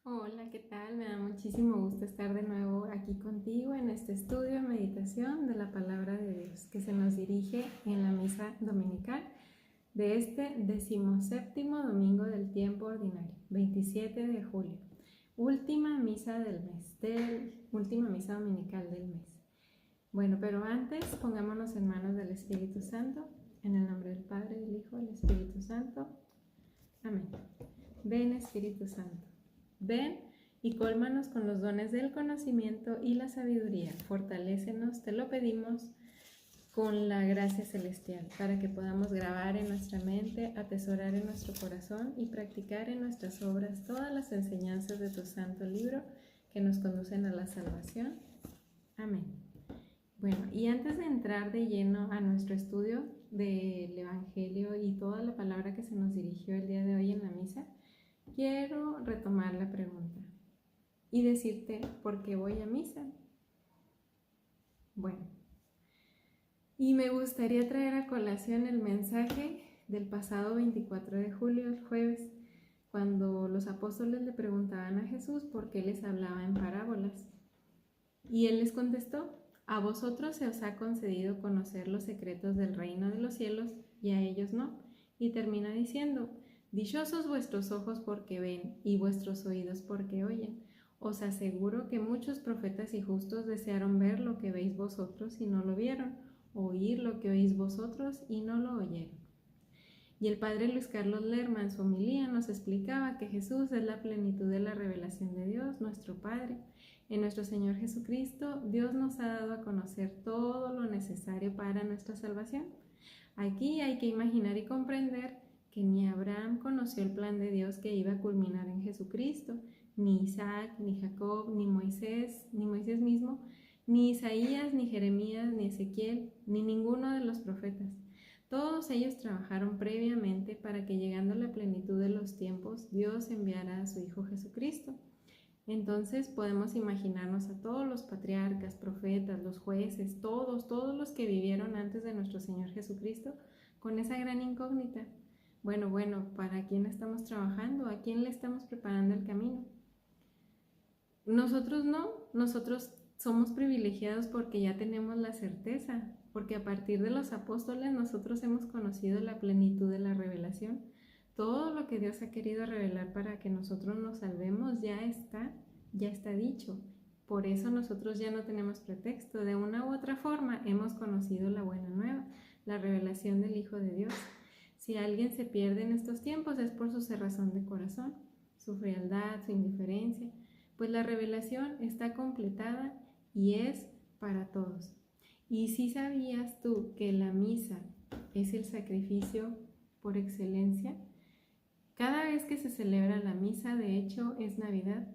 Hola, ¿qué tal? Me da muchísimo gusto estar de nuevo aquí contigo en este estudio de meditación de la palabra de Dios que se nos dirige en la misa dominical de este 17º domingo del tiempo ordinario, 27 de julio, última misa del mes, última misa dominical del mes. Bueno, pero antes pongámonos en manos del Espíritu Santo, en el nombre del Padre, del Hijo, del Espíritu Santo. Amén. Ven, Espíritu Santo. Ven y cólmanos con los dones del conocimiento y la sabiduría. Fortalécenos, te lo pedimos, con la gracia celestial, para que podamos grabar en nuestra mente, atesorar en nuestro corazón y practicar en nuestras obras todas las enseñanzas de tu santo libro que nos conducen a la salvación. Amén. Bueno, y antes de entrar de lleno a nuestro estudio del Evangelio y toda la palabra que se nos dirigió el día de hoy en la misa, quiero retomar la pregunta y decirte por qué voy a misa. Bueno, y me gustaría traer a colación el mensaje del pasado 24 de julio, el jueves, cuando los apóstoles le preguntaban a Jesús por qué les hablaba en parábolas. Y él les contestó: a vosotros se os ha concedido conocer los secretos del reino de los cielos y a ellos no. Y termina diciendo: dichosos vuestros ojos porque ven y vuestros oídos porque oyen. Os aseguro que muchos profetas y justos desearon ver lo que veis vosotros y no lo vieron, oír lo que oís vosotros y no lo oyeron. Y el padre Luis Carlos Lerma en su homilía nos explicaba que Jesús es la plenitud de la revelación de Dios, nuestro Padre. En nuestro Señor Jesucristo, Dios nos ha dado a conocer todo lo necesario para nuestra salvación. Aquí hay que imaginar y comprender que ni Abraham conoció el plan de Dios que iba a culminar en Jesucristo, ni Isaac, ni Jacob, ni Moisés mismo, ni Isaías, ni Jeremías, ni Ezequiel, ni ninguno de los profetas. Todos ellos trabajaron previamente para que, llegando a la plenitud de los tiempos, Dios enviara a su Hijo Jesucristo. Entonces podemos imaginarnos a todos los patriarcas, profetas, los jueces, todos los que vivieron antes de nuestro Señor Jesucristo, con esa gran incógnita. Bueno, ¿para quién estamos trabajando? ¿A quién le estamos preparando el camino? Nosotros no, nosotros somos privilegiados porque ya tenemos la certeza, porque a partir de los apóstoles nosotros hemos conocido la plenitud de la revelación. Todo lo que Dios ha querido revelar para que nosotros nos salvemos ya está dicho. Por eso nosotros ya no tenemos pretexto. De una u otra forma hemos conocido la buena nueva, la revelación del Hijo de Dios. Si alguien se pierde en estos tiempos es por su cerrazón de corazón, su frialdad, su indiferencia, pues la revelación está completada y es para todos. ¿Y si sabías tú que la misa es el sacrificio por excelencia? Cada vez que se celebra la misa, de hecho, es Navidad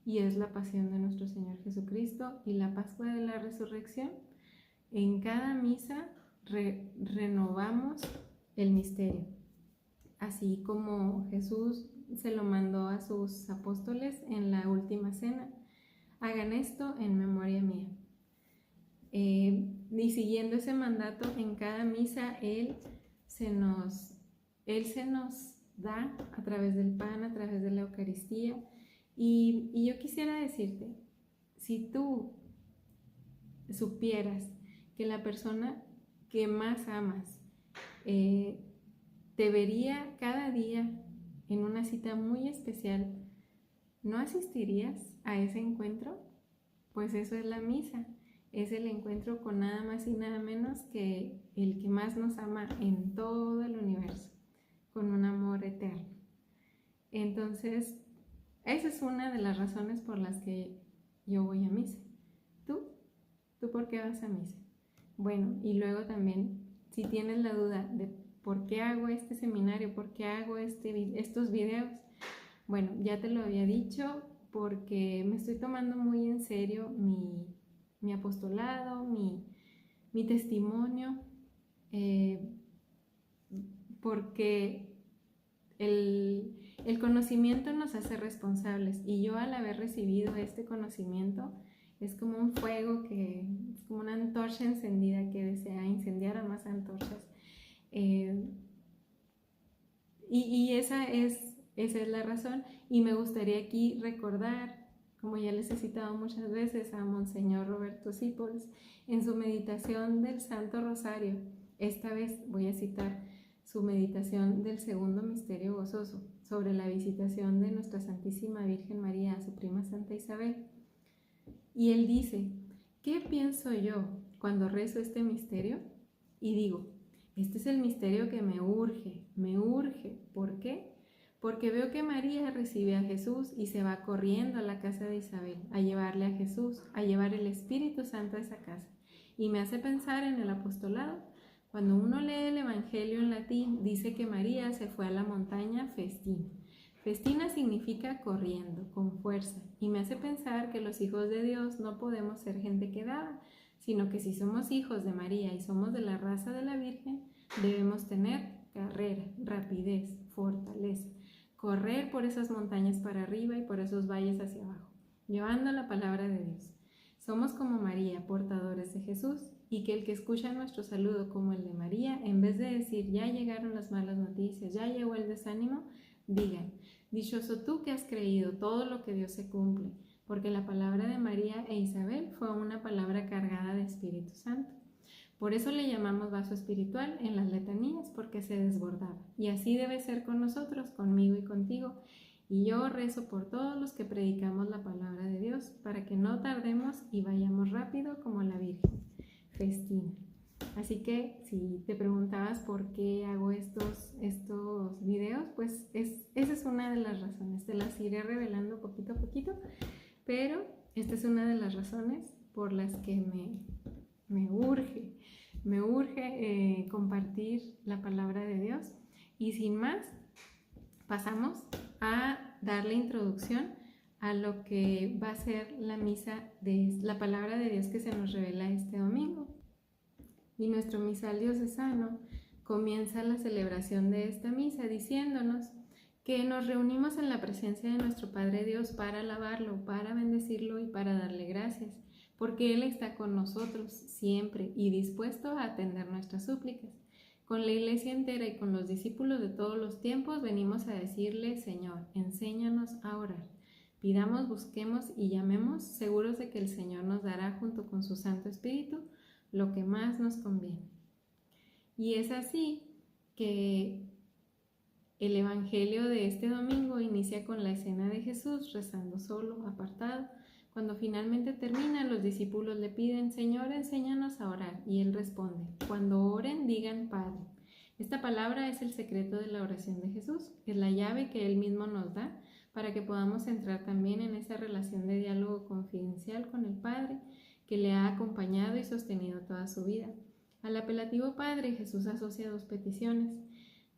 y es la pasión de nuestro Señor Jesucristo y la Pascua de la Resurrección. En cada misa renovamos el misterio, así como Jesús se lo mandó a sus apóstoles en la última cena: hagan esto en memoria mía. Y siguiendo ese mandato, en cada misa Él se nos da a través del pan, a través de la Eucaristía. Y yo quisiera decirte, si tú supieras que la persona que más amas te vería cada día en una cita muy especial, ¿no asistirías a ese encuentro? Pues eso es la misa, es el encuentro con nada más y nada menos que el que más nos ama en todo el universo, con un amor eterno. Entonces, esa es una de las razones por las que yo voy a misa. ¿Tú? ¿Tú por qué vas a misa? Bueno, y luego también, si tienes la duda de por qué hago este seminario, por qué hago estos videos, bueno, ya te lo había dicho, porque me estoy tomando muy en serio mi apostolado, mi testimonio, porque el conocimiento nos hace responsables, y yo, al haber recibido este conocimiento, es como un fuego, es como una antorcha encendida que desea incendiar a más antorchas. Y esa es Esa es la razón. Y me gustaría aquí recordar, como ya les he citado muchas veces, a Monseñor Roberto Sipols en su meditación del Santo Rosario. Esta vez voy a citar su meditación del segundo misterio gozoso sobre la visitación de Nuestra Santísima Virgen María a su prima Santa Isabel. Y él dice: ¿qué pienso yo cuando rezo este misterio? Y digo, este es el misterio que me urge. ¿Por qué? Porque veo que María recibe a Jesús y se va corriendo a la casa de Isabel a llevarle a Jesús, a llevar el Espíritu Santo a esa casa. Y me hace pensar en el apostolado. Cuando uno lee el Evangelio en latín, dice que María se fue a la montaña festina. Festina significa corriendo, con fuerza, y me hace pensar que los hijos de Dios no podemos ser gente quedada, sino que si somos hijos de María y somos de la raza de la Virgen, debemos tener carrera, rapidez, fortaleza, correr por esas montañas para arriba y por esos valles hacia abajo, llevando la palabra de Dios. Somos como María, portadores de Jesús, y que el que escucha nuestro saludo como el de María, en vez de decir ya llegaron las malas noticias, ya llegó el desánimo, digan: dichoso tú que has creído, todo lo que Dios se cumple, porque la palabra de María e Isabel fue una palabra cargada de Espíritu Santo. Por eso le llamamos vaso espiritual en las letanías, porque se desbordaba. Y así debe ser con nosotros, conmigo y contigo. Y yo rezo por todos los que predicamos la palabra de Dios, para que no tardemos y vayamos rápido como la Virgen festina. Así que si te preguntabas por qué hago estos videos, pues esa es una de las razones. Te las iré revelando poquito a poquito, pero esta es una de las razones por las que me urge compartir la palabra de Dios. Y sin más, pasamos a dar la introducción a lo que va a ser la misa de la palabra de Dios que se nos revela este domingo. Y nuestro misal diocesano comienza la celebración de esta misa diciéndonos que nos reunimos en la presencia de nuestro Padre Dios para alabarlo, para bendecirlo y para darle gracias, porque Él está con nosotros siempre y dispuesto a atender nuestras súplicas. Con la Iglesia entera y con los discípulos de todos los tiempos venimos a decirle: Señor, enséñanos a orar. Pidamos, busquemos y llamemos, seguros de que el Señor nos dará junto con su Santo Espíritu lo que más nos conviene. Y es así que el Evangelio de este domingo inicia con la escena de Jesús rezando solo, apartado. Cuando finalmente termina, los discípulos le piden: Señor, enséñanos a orar. Y Él responde: cuando oren, digan Padre. Esta palabra es el secreto de la oración de Jesús, es la llave que Él mismo nos da para que podamos entrar también en esa relación de diálogo confidencial con el Padre que le ha acompañado y sostenido toda su vida. Al apelativo Padre, Jesús asocia dos peticiones.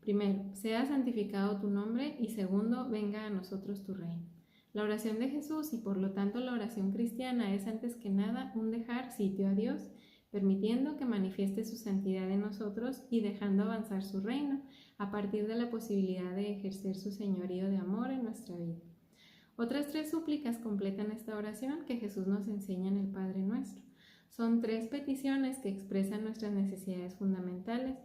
Primero, sea santificado tu nombre, y segundo, venga a nosotros tu reino. La oración de Jesús y por lo tanto la oración cristiana es antes que nada un dejar sitio a Dios, permitiendo que manifieste su santidad en nosotros y dejando avanzar su reino a partir de la posibilidad de ejercer su señorío de amor en nuestra vida. Otras 3 súplicas completan esta oración que Jesús nos enseña en el Padre Nuestro. Son 3 peticiones que expresan nuestras necesidades fundamentales: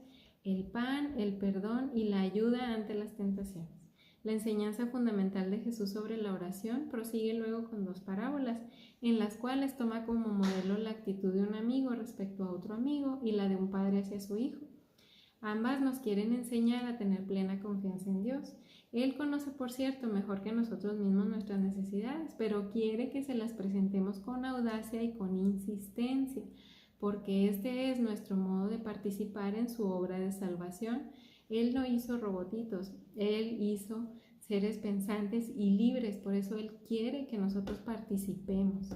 el pan, el perdón y la ayuda ante las tentaciones. La enseñanza fundamental de Jesús sobre la oración prosigue luego con 2 parábolas, en las cuales toma como modelo la actitud de un amigo respecto a otro amigo y la de un padre hacia su hijo. Ambas nos quieren enseñar a tener plena confianza en Dios. Él conoce, por cierto, mejor que nosotros mismos nuestras necesidades, pero quiere que se las presentemos con audacia y con insistencia, porque este es nuestro modo de participar en su obra de salvación. Él no hizo robotitos, Él hizo seres pensantes y libres, por eso Él quiere que nosotros participemos.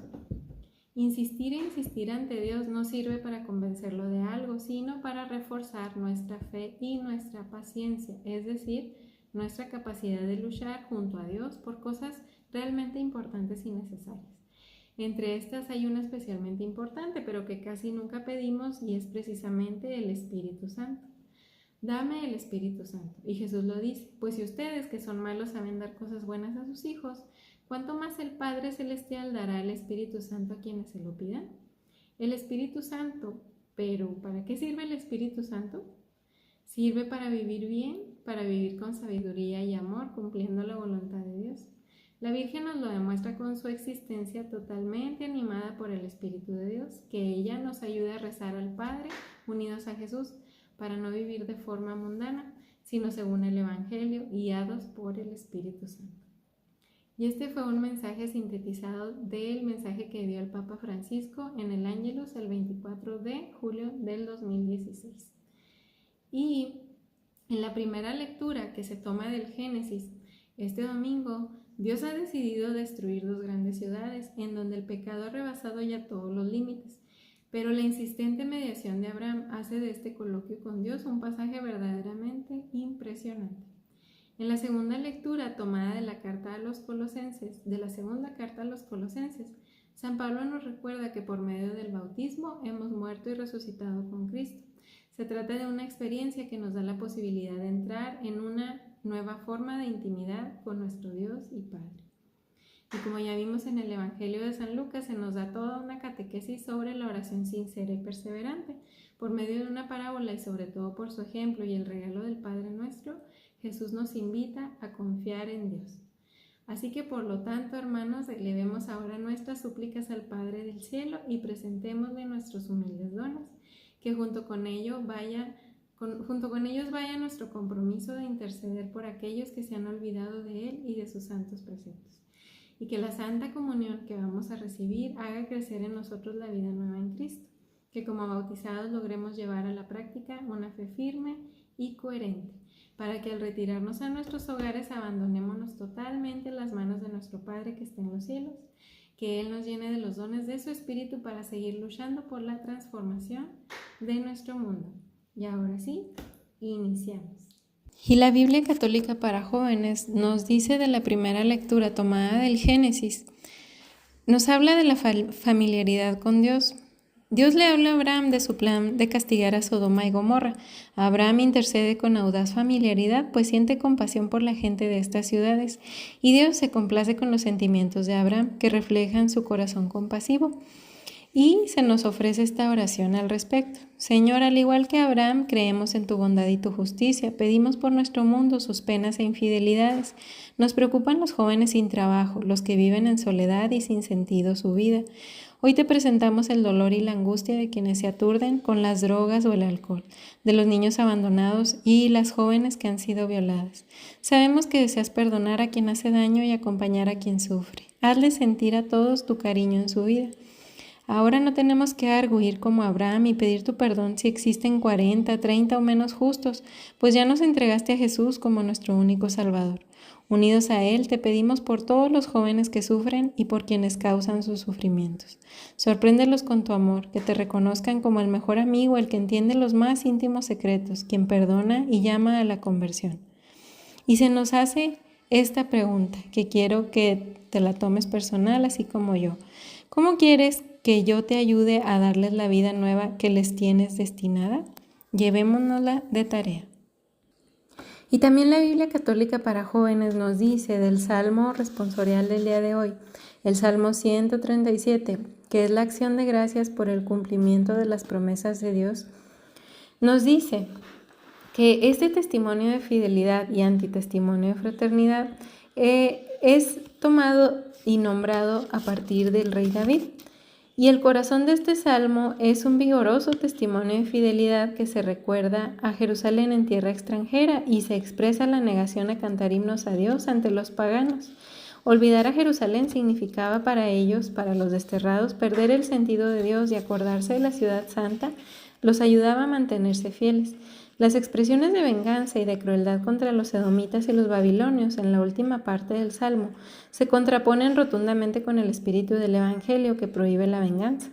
Insistir e insistir ante Dios no sirve para convencerlo de algo, sino para reforzar nuestra fe y nuestra paciencia, es decir, nuestra capacidad de luchar junto a Dios por cosas realmente importantes y necesarias. Entre estas hay una especialmente importante, pero que casi nunca pedimos, y es precisamente el Espíritu Santo. Dame el Espíritu Santo. Y Jesús lo dice: pues si ustedes que son malos saben dar cosas buenas a sus hijos, ¿cuánto más el Padre Celestial dará el Espíritu Santo a quienes se lo pidan? El Espíritu Santo, pero ¿para qué sirve el Espíritu Santo? Sirve para vivir bien, para vivir con sabiduría y amor, cumpliendo la voluntad de Dios. La Virgen nos lo demuestra con su existencia totalmente animada por el Espíritu de Dios, que ella nos ayuda a rezar al Padre unidos a Jesús, para no vivir de forma mundana, sino según el Evangelio, guiados por el Espíritu Santo. Y este fue un mensaje sintetizado del mensaje que dio el Papa Francisco en el Ángelus el 24 de julio del 2016. Y en la primera lectura que se toma del Génesis, este domingo, Dios ha decidido destruir 2 grandes ciudades en donde el pecado ha rebasado ya todos los límites, pero la insistente mediación de Abraham hace de este coloquio con Dios un pasaje verdaderamente impresionante. En la segunda lectura tomada de la segunda carta a los Colosenses, San Pablo nos recuerda que por medio del bautismo hemos muerto y resucitado con Cristo. Se trata de una experiencia que nos da la posibilidad de entrar en una nueva forma de intimidad con nuestro Dios y Padre. Y como ya vimos en el Evangelio de San Lucas, se nos da toda una catequesis sobre la oración sincera y perseverante. Por medio de una parábola y sobre todo por su ejemplo y el regalo del Padre Nuestro, Jesús nos invita a confiar en Dios. Así que por lo tanto, hermanos, elevemos ahora nuestras súplicas al Padre del Cielo y presentémosle nuestros humildes dones, que junto con ellos vaya nuestro compromiso de interceder por aquellos que se han olvidado de Él y de sus santos preceptos. Y que la Santa Comunión que vamos a recibir haga crecer en nosotros la vida nueva en Cristo, que como bautizados logremos llevar a la práctica una fe firme y coherente, para que al retirarnos a nuestros hogares abandonémonos totalmente en las manos de nuestro Padre que está en los cielos, que Él nos llene de los dones de su Espíritu para seguir luchando por la transformación de nuestro mundo. Y ahora sí, iniciamos. Y la Biblia Católica para Jóvenes nos dice de la primera lectura tomada del Génesis, nos habla de la familiaridad con Dios. Dios le habla a Abraham de su plan de castigar a Sodoma y Gomorra. Abraham intercede con audaz familiaridad, pues siente compasión por la gente de estas ciudades, y Dios se complace con los sentimientos de Abraham, que reflejan su corazón compasivo. Y se nos ofrece esta oración al respecto. Señor, al igual que Abraham, creemos en tu bondad y tu justicia. Pedimos por nuestro mundo sus penas e infidelidades. Nos preocupan los jóvenes sin trabajo, los que viven en soledad y sin sentido su vida. Hoy te presentamos el dolor y la angustia de quienes se aturden con las drogas o el alcohol, de los niños abandonados y las jóvenes que han sido violadas. Sabemos que deseas perdonar a quien hace daño y acompañar a quien sufre. Hazle sentir a todos tu cariño en su vida. Ahora no tenemos que arguir como Abraham y pedir tu perdón si existen 40, 30 o menos justos, pues ya nos entregaste a Jesús como nuestro único Salvador. Unidos a Él, te pedimos por todos los jóvenes que sufren y por quienes causan sus sufrimientos. Sorpréndelos con tu amor, que te reconozcan como el mejor amigo, el que entiende los más íntimos secretos, quien perdona y llama a la conversión. Y se nos hace esta pregunta, que quiero que te la tomes personal, así como yo. ¿Cómo quieres que yo te ayude a darles la vida nueva que les tienes destinada? Llevémonosla de tarea. Y también la Biblia Católica para Jóvenes nos dice del Salmo responsorial del día de hoy, el Salmo 137, que es la acción de gracias por el cumplimiento de las promesas de Dios, nos dice que este testimonio de fidelidad y antitestimonio de fraternidad es tomado y nombrado a partir del rey David. Y el corazón de este salmo es un vigoroso testimonio de fidelidad que se recuerda a Jerusalén en tierra extranjera y se expresa la negación a cantar himnos a Dios ante los paganos. Olvidar a Jerusalén significaba para ellos, para los desterrados, perder el sentido de Dios, y acordarse de la ciudad santa los ayudaba a mantenerse fieles. Las expresiones de venganza y de crueldad contra los edomitas y los babilonios en la última parte del Salmo se contraponen rotundamente con el espíritu del Evangelio que prohíbe la venganza.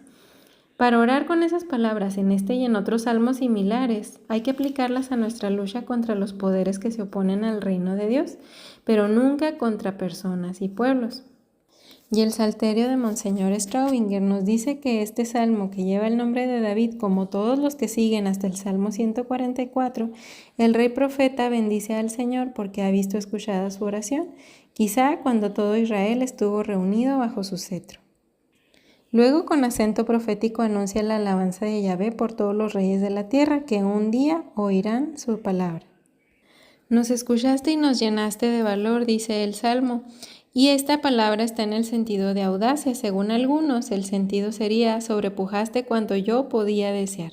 Para orar con esas palabras en este y en otros salmos similares, hay que aplicarlas a nuestra lucha contra los poderes que se oponen al reino de Dios, pero nunca contra personas y pueblos. Y el Salterio de Monseñor Straubinger nos dice que este salmo, que lleva el nombre de David, como todos los que siguen hasta el Salmo 144, el rey profeta bendice al Señor porque ha visto escuchada su oración, quizá cuando todo Israel estuvo reunido bajo su cetro. Luego, con acento profético, anuncia la alabanza de Yahvé por todos los reyes de la tierra, que un día oirán su palabra. Nos escuchaste y nos llenaste de valor, dice el Salmo. Y esta palabra está en el sentido de audacia. Según algunos, el sentido sería sobrepujaste cuanto yo podía desear.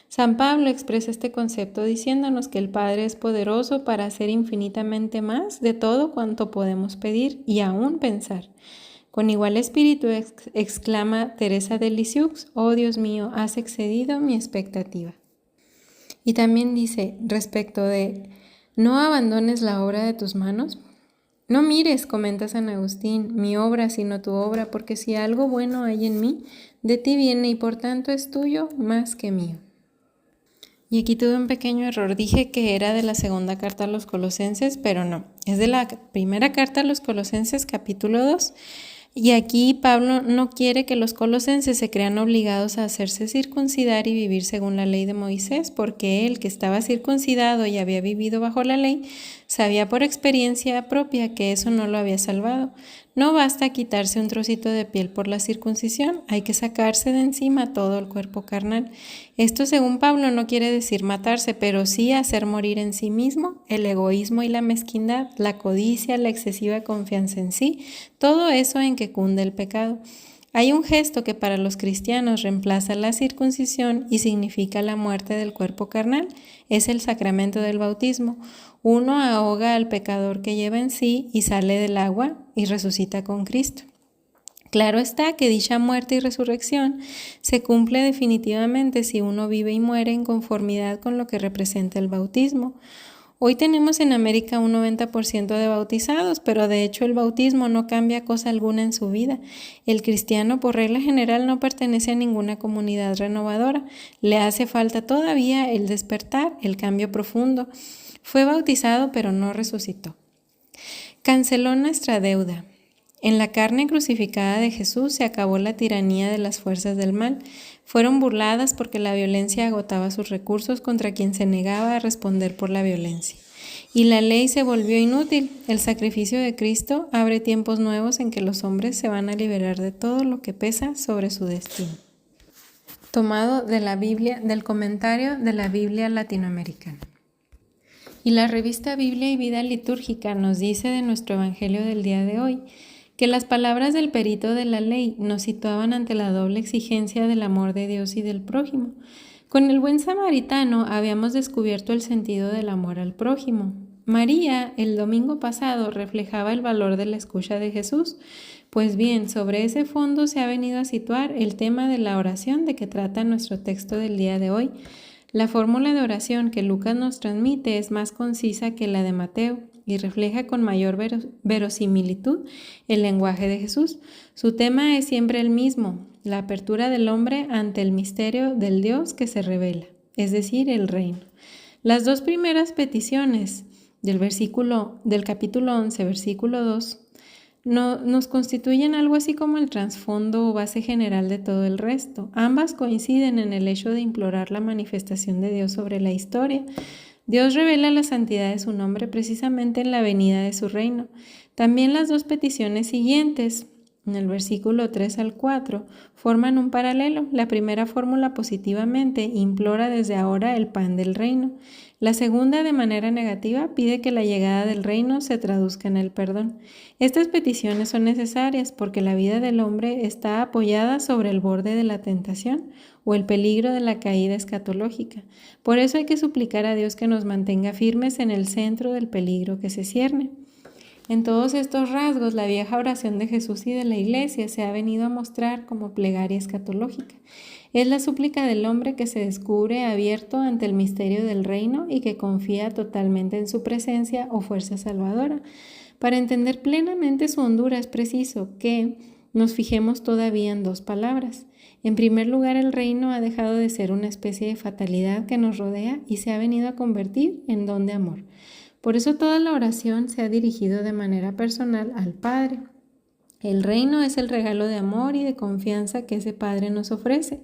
San Pablo expresa este concepto diciéndonos que el Padre es poderoso para hacer infinitamente más de todo cuanto podemos pedir y aún pensar. Con igual espíritu exclama Teresa de Lisieux, oh Dios mío, has excedido mi expectativa. Y también dice, respecto de, no abandones la obra de tus manos. No mires, comenta San Agustín, mi obra sino tu obra, porque si algo bueno hay en mí, de ti viene y por tanto es tuyo más que mío. Y aquí tuve un pequeño error, dije que era de la segunda carta a los Colosenses, pero no, es de la primera carta a los Colosenses capítulo 2. Y aquí Pablo no quiere que los colosenses se crean obligados a hacerse circuncidar y vivir según la ley de Moisés, porque él, que estaba circuncidado y había vivido bajo la ley, sabía por experiencia propia que eso no lo había salvado. No basta quitarse un trocito de piel por la circuncisión, hay que sacarse de encima todo el cuerpo carnal. Esto, según Pablo, no quiere decir matarse, pero sí hacer morir en sí mismo el egoísmo y la mezquindad, la codicia, la excesiva confianza en sí, todo eso en que cunde el pecado. Hay un gesto que para los cristianos reemplaza la circuncisión y significa la muerte del cuerpo carnal, es el sacramento del bautismo. Uno ahoga al pecador que lleva en sí y sale del agua y resucita con Cristo. Claro está que dicha muerte y resurrección se cumple definitivamente si uno vive y muere en conformidad con lo que representa el bautismo. Hoy tenemos en América un 90% de bautizados, pero de hecho el bautismo no cambia cosa alguna en su vida. El cristiano por regla general no pertenece a ninguna comunidad renovadora. Le hace falta todavía el despertar, el cambio profundo. Fue bautizado pero no resucitó. Canceló nuestra deuda. En la carne crucificada de Jesús se acabó la tiranía de las fuerzas del mal. Fueron burladas porque la violencia agotaba sus recursos contra quien se negaba a responder por la violencia. Y la ley se volvió inútil. El sacrificio de Cristo abre tiempos nuevos en que los hombres se van a liberar de todo lo que pesa sobre su destino. Tomado de la Biblia, del comentario de la Biblia latinoamericana. Y la revista Biblia y Vida Litúrgica nos dice de nuestro Evangelio del día de hoy que las palabras del perito de la ley nos situaban ante la doble exigencia del amor de Dios y del prójimo. Con el buen samaritano habíamos descubierto el sentido del amor al prójimo. María, el domingo pasado, reflejaba el valor de la escucha de Jesús. Pues bien, sobre ese fondo se ha venido a situar el tema de la oración de que trata nuestro texto del día de hoy. La fórmula de oración que Lucas nos transmite es más concisa que la de Mateo y refleja con mayor verosimilitud el lenguaje de Jesús. Su tema es siempre el mismo, la apertura del hombre ante el misterio del Dios que se revela, es decir, el reino. Las dos primeras peticiones del capítulo 11, versículo 2, nos constituyen algo así como el trasfondo o base general de todo el resto. Ambas coinciden en el hecho de implorar la manifestación de Dios sobre la historia. Dios revela la santidad de su nombre precisamente en la venida de su reino. También las dos peticiones siguientes, en el versículo 3 al 4, forman un paralelo. La primera fórmula positivamente implora desde ahora el pan del reino. La segunda, de manera negativa, pide que la llegada del reino se traduzca en el perdón. Estas peticiones son necesarias porque la vida del hombre está apoyada sobre el borde de la tentación o el peligro de la caída escatológica. Por eso hay que suplicar a Dios que nos mantenga firmes en el centro del peligro que se cierne. En todos estos rasgos, la vieja oración de Jesús y de la Iglesia se ha venido a mostrar como plegaria escatológica. Es la súplica del hombre que se descubre abierto ante el misterio del reino y que confía totalmente en su presencia o fuerza salvadora. Para entender plenamente su hondura es preciso que nos fijemos todavía en dos palabras. En primer lugar, el reino ha dejado de ser una especie de fatalidad que nos rodea y se ha venido a convertir en don de amor. Por eso toda la oración se ha dirigido de manera personal al Padre. El reino es el regalo de amor y de confianza que ese Padre nos ofrece.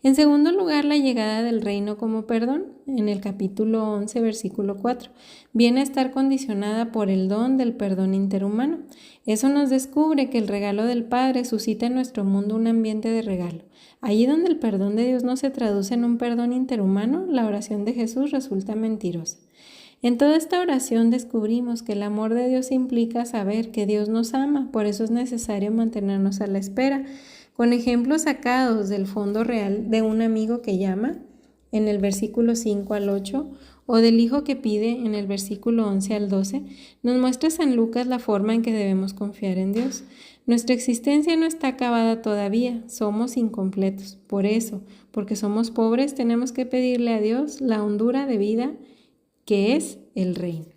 En segundo lugar, la llegada del reino como perdón, en el capítulo 11, versículo 4, viene a estar condicionada por el don del perdón interhumano. Eso nos descubre que el regalo del Padre suscita en nuestro mundo un ambiente de regalo. Allí donde el perdón de Dios no se traduce en un perdón interhumano, la oración de Jesús resulta mentirosa. En toda esta oración descubrimos que el amor de Dios implica saber que Dios nos ama, por eso es necesario mantenernos a la espera, con ejemplos sacados del fondo real de un amigo que llama, en el versículo 5 al 8, o del hijo que pide, en el versículo 11 al 12, nos muestra San Lucas la forma en que debemos confiar en Dios. Nuestra existencia no está acabada todavía, somos incompletos. Por eso, porque somos pobres, tenemos que pedirle a Dios la hondura de vida que es el reino.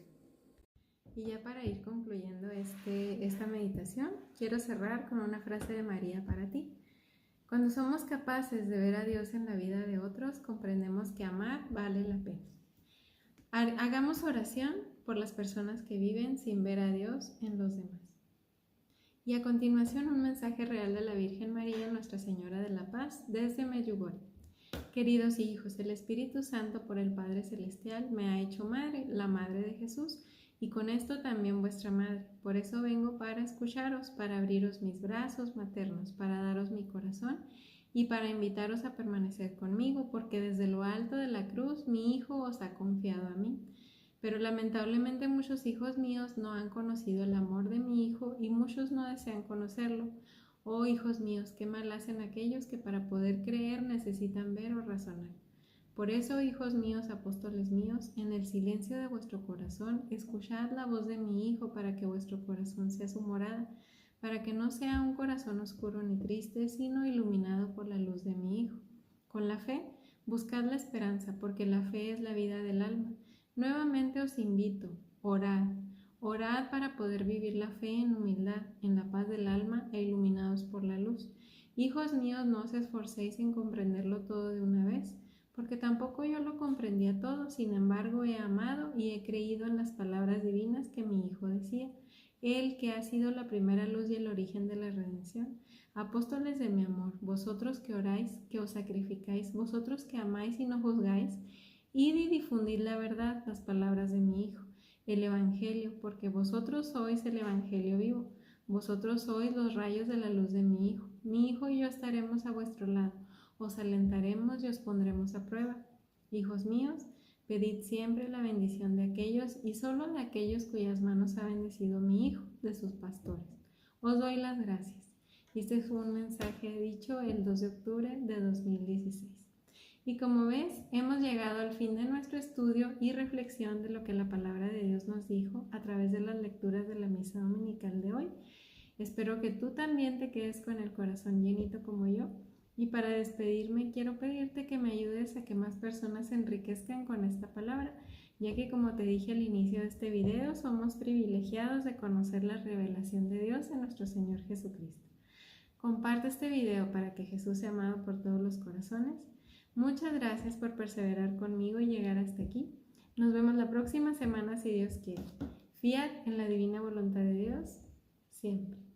Y ya para ir concluyendo esta meditación, quiero cerrar con una frase de María para ti. Cuando somos capaces de ver a Dios en la vida de otros, comprendemos que amar vale la pena. Hagamos oración por las personas que viven sin ver a Dios en los demás. Y a continuación un mensaje real de la Virgen María, Nuestra Señora de la Paz, desde Medjugorje. Queridos hijos, el Espíritu Santo por el Padre Celestial me ha hecho madre, la Madre de Jesús, y con esto también vuestra madre. Por eso vengo para escucharos, para abriros mis brazos maternos, para daros mi corazón y para invitaros a permanecer conmigo, porque desde lo alto de la cruz mi Hijo os ha confiado a mí. Pero lamentablemente muchos hijos míos no han conocido el amor de mi Hijo y muchos no desean conocerlo. Oh hijos míos, qué mal hacen aquellos que para poder creer necesitan ver o razonar. Por eso, hijos míos, apóstoles míos, en el silencio de vuestro corazón, escuchad la voz de mi Hijo para que vuestro corazón sea su morada, para que no sea un corazón oscuro ni triste, sino iluminado por la luz de mi Hijo. Con la fe, buscad la esperanza, porque la fe es la vida del alma. Nuevamente os invito, orad. Orad para poder vivir la fe en humildad, en la paz del alma e iluminados por la luz. Hijos míos, no os esforcéis en comprenderlo todo de una vez, porque tampoco yo lo comprendía todo, sin embargo he amado y he creído en las palabras divinas que mi Hijo decía, Él que ha sido la primera luz y el origen de la redención. Apóstoles de mi amor, vosotros que oráis, que os sacrificáis, vosotros que amáis y no juzgáis, id y difundid la verdad, las palabras de mi Hijo, el Evangelio, porque vosotros sois el Evangelio vivo, vosotros sois los rayos de la luz de mi Hijo. Mi Hijo y yo estaremos a vuestro lado, os alentaremos y os pondremos a prueba. Hijos míos, pedid siempre la bendición de aquellos y solo de aquellos cuyas manos ha bendecido mi Hijo, de sus pastores. Os doy las gracias. Este fue un mensaje dicho el 2 de octubre de 2016. Y como ves, hemos llegado al fin de nuestro estudio y reflexión de lo que la palabra de Dios nos dijo a través de las lecturas de la misa dominical de hoy. Espero que tú también te quedes con el corazón llenito como yo. Y para despedirme, quiero pedirte que me ayudes a que más personas se enriquezcan con esta palabra, ya que como te dije al inicio de este video, somos privilegiados de conocer la revelación de Dios en nuestro Señor Jesucristo. Comparte este video para que Jesús sea amado por todos los corazones. Muchas gracias por perseverar conmigo y llegar hasta aquí. Nos vemos la próxima semana si Dios quiere. Fiat en la divina voluntad de Dios, siempre.